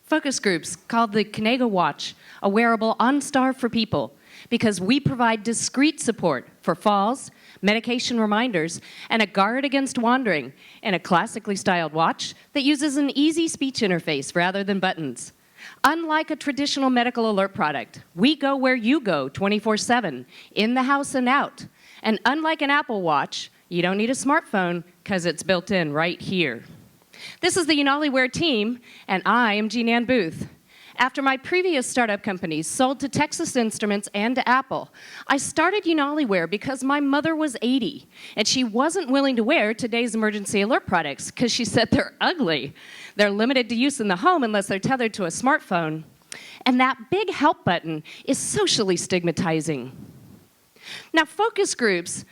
focus groups called the Conego Watch, a wearable OnStar for people, because we provide discrete support for falls, medication reminders, and a guard against wandering in a classically styled watch that uses an easy speech interface rather than buttons. Unlike a traditional medical alert product, we go where you go 24/7, in the house and out. And unlike an Apple Watch, you don't need a smartphone because it's built in right here. This is the UnaliWear team, and I am Jean Ann Booth. After my previous startup companies sold to Texas Instruments and to Apple, I started UnaliWear because my mother was 80, and she wasn't willing to wear today's emergency alert products because she said they're ugly. They're limited to use in the home unless they're tethered to a smartphone. And that big help button is socially stigmatizing. Now, focus groups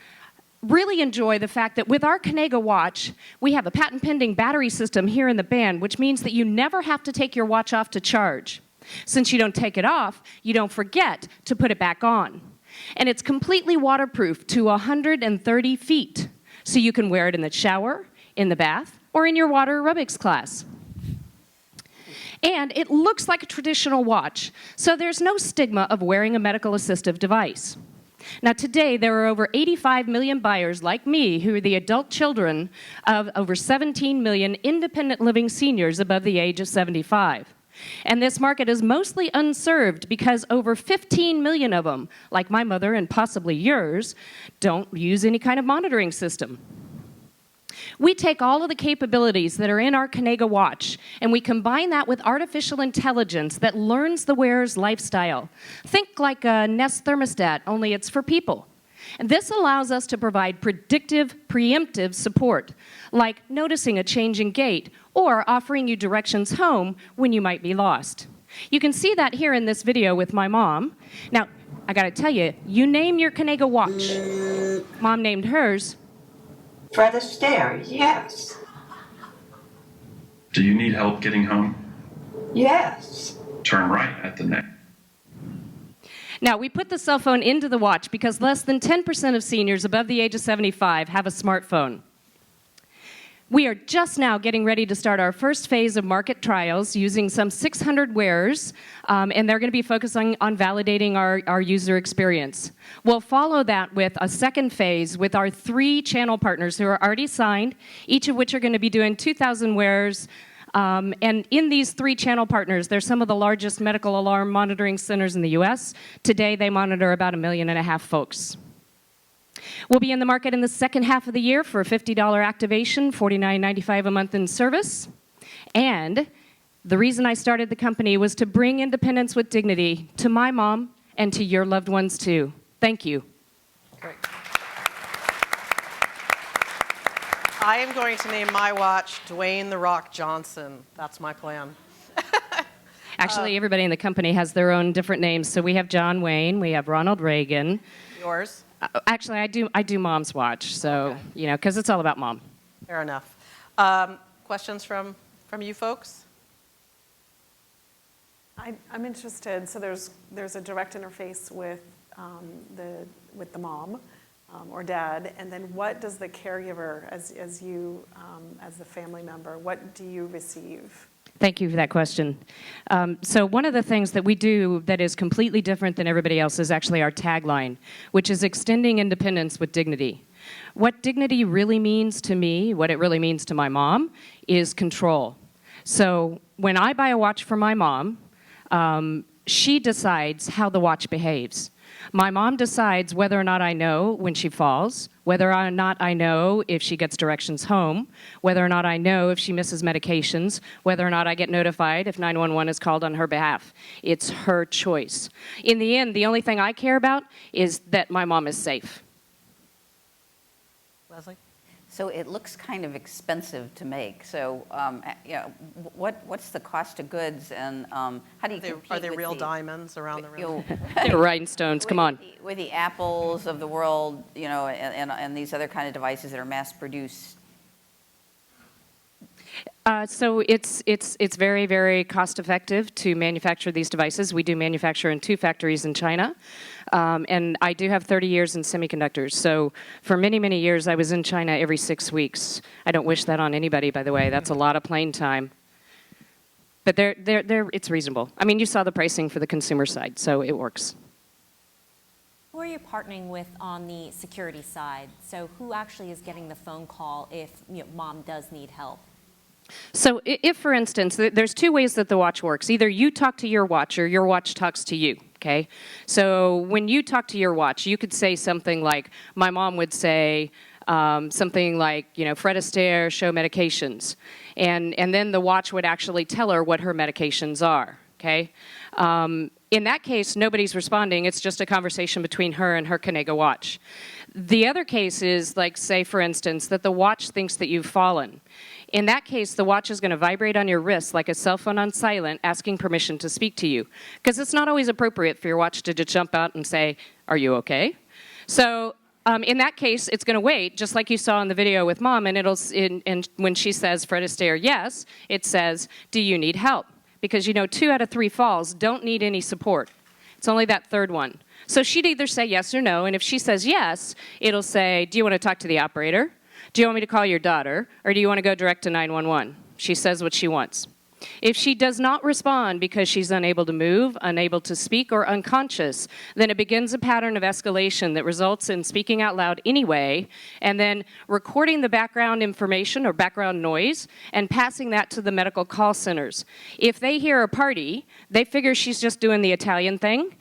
really enjoy the fact that with our Conego watch, we have a patent-pending battery system here in the band, which means that you never have to take your watch off to charge. Since you don't take it off, you don't forget to put it back on. And it's completely waterproof to 130 feet, so you can wear it in the shower, in the bath, or in your water aerobics class. And it looks like a traditional watch, so there's no stigma of wearing a medical assistive device. Now today, there are over 85 million buyers like me who are the adult children of over 17 million independent living seniors above the age of 75. And this market is mostly unserved because over 15 million of them, like my mother and possibly yours, don't use any kind of monitoring system. We take all of the capabilities that are in our Conego watch and we combine that with artificial intelligence that learns the wearer's lifestyle. Think like a Nest thermostat, only it's for people. And this allows us to provide predictive, preemptive support, like noticing a change in gait or offering you directions home when you might be lost. You can see that here in this video with my mom. Now, I gotta tell you, you name your Conego watch. Mom named hers Fred Astaire, yes. Do you need help getting home? Yes. Turn right at the next. Now, we put the cell phone into the watch because less than 10% of seniors above the age of 75 have a smartphone. We are just now getting ready to start our first phase of market trials using some 600 wearers, and they're going to be focusing on validating our user experience. We'll follow that with a second phase with our 3 channel partners who are already signed, each of which are going to be doing 2,000 wearers. And in these 3 channel partners, they're some of the largest medical alarm monitoring centers in the US. Today, they monitor about 1.5 million folks. We'll be in the market in the second half of the year for a $50 activation, $49.95 a month in service. And the reason I started the company was to bring independence with dignity to my mom and to your loved ones too. Thank you. Great. I am going to name my watch Dwayne "The Rock" Johnson. That's my plan. Actually, everybody in the company has their own different names. So we have John Wayne, we have Ronald Reagan. Yours? Actually, I do Mom's watch, so, okay. You know, because it's all about Mom. Fair enough. Questions from you folks? I'm interested. So there's a direct interface with the mom or dad, and then what does the caregiver, as the family member, what do you receive? Thank you for that question. So one of the things that we do that is completely different than everybody else is actually our tagline, which is extending independence with dignity. What dignity really means to me, what it really means to my mom, is control. So when I buy a watch for my mom, she decides how the watch behaves. My mom decides whether or not I know when she falls, whether or not I know if she gets directions home, whether or not I know if she misses medications, whether or not I get notified if 911 is called on her behalf. It's her choice. In the end, the only thing I care about is that my mom is safe. Leslie? So it looks kind of expensive to make. So, what's the cost of goods, and how do you compete? Are they real diamonds around the room? They're rhinestones. Come on. With the Apples of the world, and these other kind of devices that are mass-produced. So it's very, very cost effective to manufacture these devices. We do manufacture in 2 factories in China. And I do have 30 years in semiconductors. So for many, many years, I was in China every 6 weeks. I don't wish that on anybody, by the way. That's a lot of plane time. But it's reasonable. I mean, you saw the pricing for the consumer side, so it works. Who are you partnering with on the security side? So who actually is getting the phone call if mom does need help? So if, for instance, there's two ways that the watch works. Either you talk to your watch or your watch talks to you, okay? So when you talk to your watch, you could say something like, my mom would say something like, Fred Astaire, show medications. And then the watch would actually tell her what her medications are, okay? In that case, nobody's responding. It's just a conversation between her and her Kanega watch. The other case is, like, say, for instance, that the watch thinks that you've fallen. In that case, the watch is going to vibrate on your wrist like a cell phone on silent, asking permission to speak to you. Because it's not always appropriate for your watch to just jump out and say, are you okay? So in that case, it's going to wait, just like you saw in the video with Mom, and when she says, Fred Astaire, yes, it says, do you need help? Because 2 out of 3 falls don't need any support. It's only that third one. So she'd either say yes or no, and if she says yes, it'll say, do you want to talk to the operator? Do you want me to call your daughter? Or do you want to go direct to 911? She says what she wants. If she does not respond because she's unable to move, unable to speak, or unconscious, then it begins a pattern of escalation that results in speaking out loud anyway, and then recording the background information or background noise and passing that to the medical call centers. If they hear a party, they figure she's just doing the Italian thing.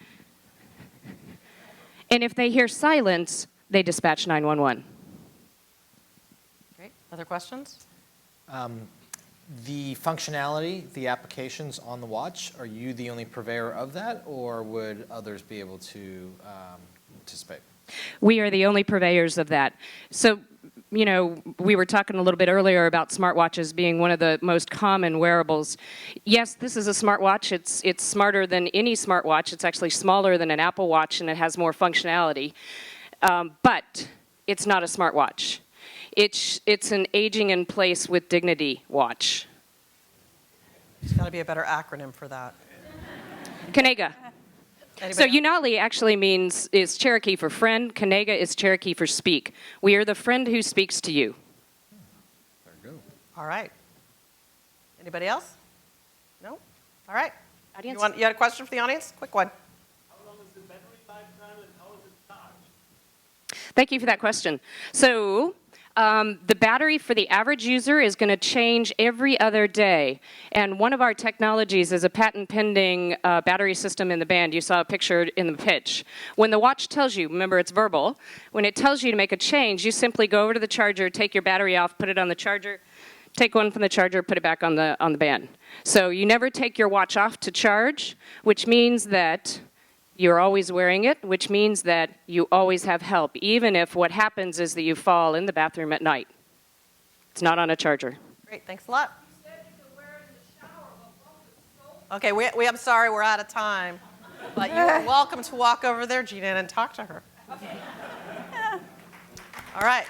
And if they hear silence, they dispatch 911. Great. Other questions? The functionality, the applications on the watch, are you the only purveyor of that, or would others be able to participate? We are the only purveyors of that. So, we were talking a little bit earlier about smartwatches being one of the most common wearables. Yes, this is a smartwatch. It's smarter than any smartwatch. It's actually smaller than an Apple Watch, and it has more functionality. But it's not a smartwatch. It's an aging in place with dignity watch. There's got to be a better acronym for that. Kanega. Anybody So else? Unali actually is Cherokee for friend. Kanega is Cherokee for speak. We are the friend who speaks to you. Very good. All right. Anybody else? No? All right. Audience? You had a question for the audience? Quick one. How long is the battery lifetime and how is it charged? Thank you for that question. So the battery for the average user is going to change every other day. And one of our technologies is a patent-pending battery system in the band. You saw a picture in the pitch. When the watch tells you, remember it's verbal, when it tells you to make a change, you simply go over to the charger, take your battery off, put it on the charger, take one from the charger, put it back on the band. So you never take your watch off to charge, which means that you're always wearing it, which means that you always have help, even if what happens is that you fall in the bathroom at night. It's not on a charger. Great. Thanks a lot. You said you could wear it in the shower, but okay, I'm sorry, we're out of time. But you are welcome to walk over there, Gina, and talk to her. Okay. All right.